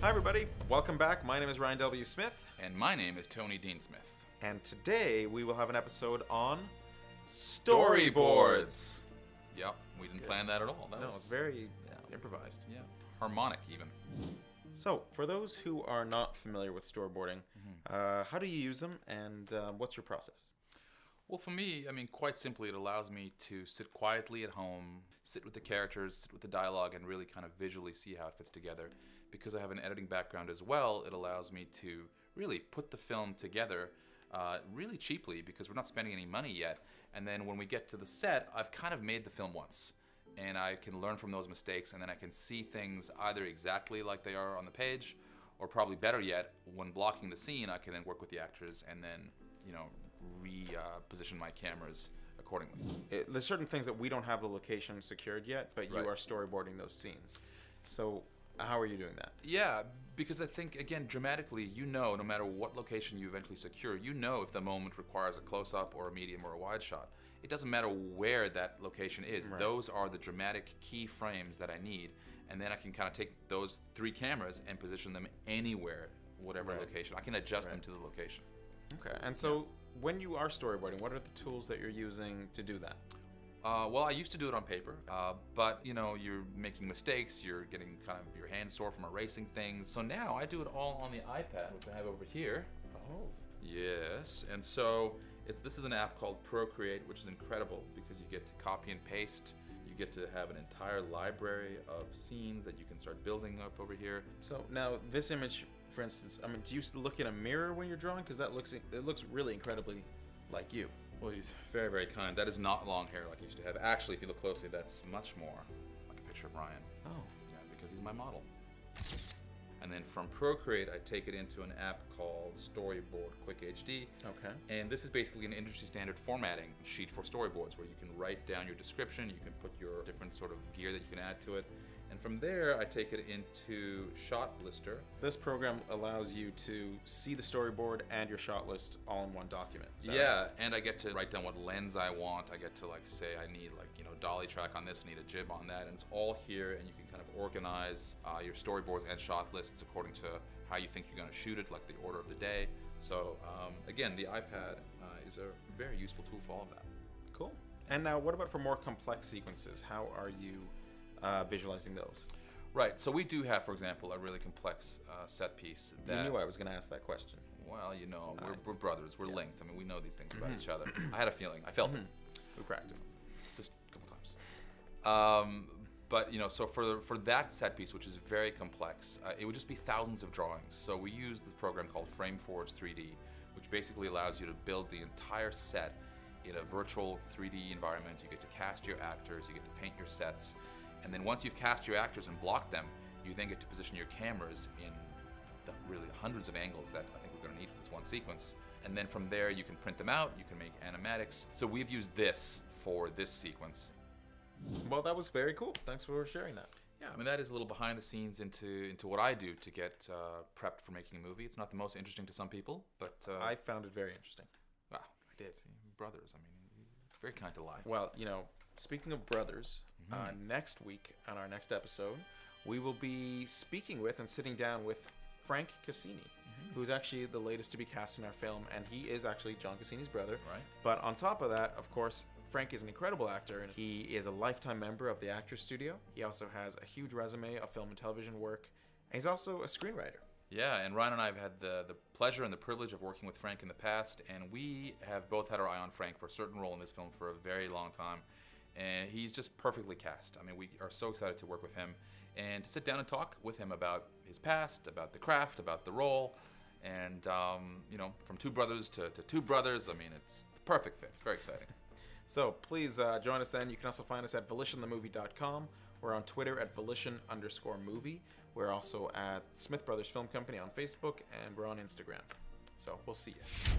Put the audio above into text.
Hi everybody, welcome back. My name is Ryan W. Smith. And my name is Tony Dean Smith. And today we will have an episode on storyboards. Yep, we didn't plan that at all. No, it's very improvised. Yeah, harmonic even. So, for those who are not familiar with storyboarding, how do you use them and what's your process? Well, for me, quite simply, it allows me to sit quietly at home, sit with the characters, sit with the dialogue, and really kind of visually see how it fits together. Because I have an editing background as well, it allows me to really put the film together really cheaply because we're not spending any money yet. And then when we get to the set, I've kind of made the film once. And I can learn from those mistakes, and then I can see things either exactly like they are on the page, or probably better yet, when blocking the scene, I can then work with the actors and then, reposition my cameras accordingly. There's certain things that we don't have the location secured yet, but you are storyboarding those scenes. So how are you doing that? Yeah, because I think, again, dramatically, no matter what location you eventually secure, if the moment requires a close-up or a medium or a wide shot. It doesn't matter where that location is. Right. Those are the dramatic key frames that I need, and then I can kind of take those three cameras and position them anywhere, whatever location. I can adjust them to the location. Okay, and so when you are storyboarding, what are the tools that you're using to do that? Well, I used to do it on paper, but you're making mistakes, you're getting kind of your hands sore from erasing things. So now I do it all on the iPad, which I have over here. Oh. Yes, and so this is an app called Procreate, which is incredible because you get to copy and paste. You get to have an entire library of scenes that you can start building up over here. So now this image, for instance, do you look in a mirror when you're drawing? Because it looks really incredibly like you. Well, he's very, very kind. That is not long hair like I used to have. Actually, if you look closely, that's much more like a picture of Ryan. Oh. Yeah, because he's my model. And then from Procreate, I take it into an app called Storyboard Quick HD. Okay. And this is basically an industry standard formatting sheet for storyboards where you can write down your description, you can put your different sort of gear that you can add to it. And from there, I take it into Shot Lister. This program allows you to see the storyboard and your shot list all in one document. Yeah, and I get to write down what lens I want. I get to say I need dolly track on this, I need a jib on that, and it's all here, and you can kind of organize your storyboards and shot lists according to how you think you're going to shoot it, like the order of the day. So again, the iPad is a very useful tool for all of that. Cool. And now what about for more complex sequences? How are you visualizing those? Right, so we do have, for example, a really complex set piece that... You knew I was going to ask that question. Well, we're brothers, we're linked. We know these things about each other. I had a feeling, I felt it. We practiced. Just a couple times. But, so for that set piece, which is very complex, it would just be thousands of drawings. So we use this program called FrameForge 3D, which basically allows you to build the entire set in a virtual 3D environment. You get to cast your actors, you get to paint your sets, and then once you've cast your actors and blocked them, you then get to position your cameras in the really hundreds of angles that I think we're going to need for this one sequence. And then from there, you can print them out, you can make animatics. So we've used this for this sequence. Well, that was very cool. Thanks for sharing that. Yeah, that is a little behind the scenes into what I do to get prepped for making a movie. It's not the most interesting to some people, but... I found it very interesting. Wow. I did. See, brothers, it's very kind to lie. Well, speaking of brothers, next week on our next episode, we will be speaking with and sitting down with Frank Cassini, who's actually the latest to be cast in our film, and he is actually John Cassini's brother. Right. But on top of that, of course, Frank is an incredible actor, and he is a lifetime member of the Actors Studio. He also has a huge resume of film and television work, and he's also a screenwriter. Yeah, and Ryan and I have had the pleasure and the privilege of working with Frank in the past, and we have both had our eye on Frank for a certain role in this film for a very long time. And he's just perfectly cast. We are so excited to work with him and to sit down and talk with him about his past, about the craft, about the role, and from two brothers to two brothers. It's the perfect fit. It's very exciting. So please join us then. You can also find us at volitionthemovie.com. We're on Twitter at volition_movie. We're also at Smith Brothers Film Company on Facebook, and we're on Instagram. So we'll see you.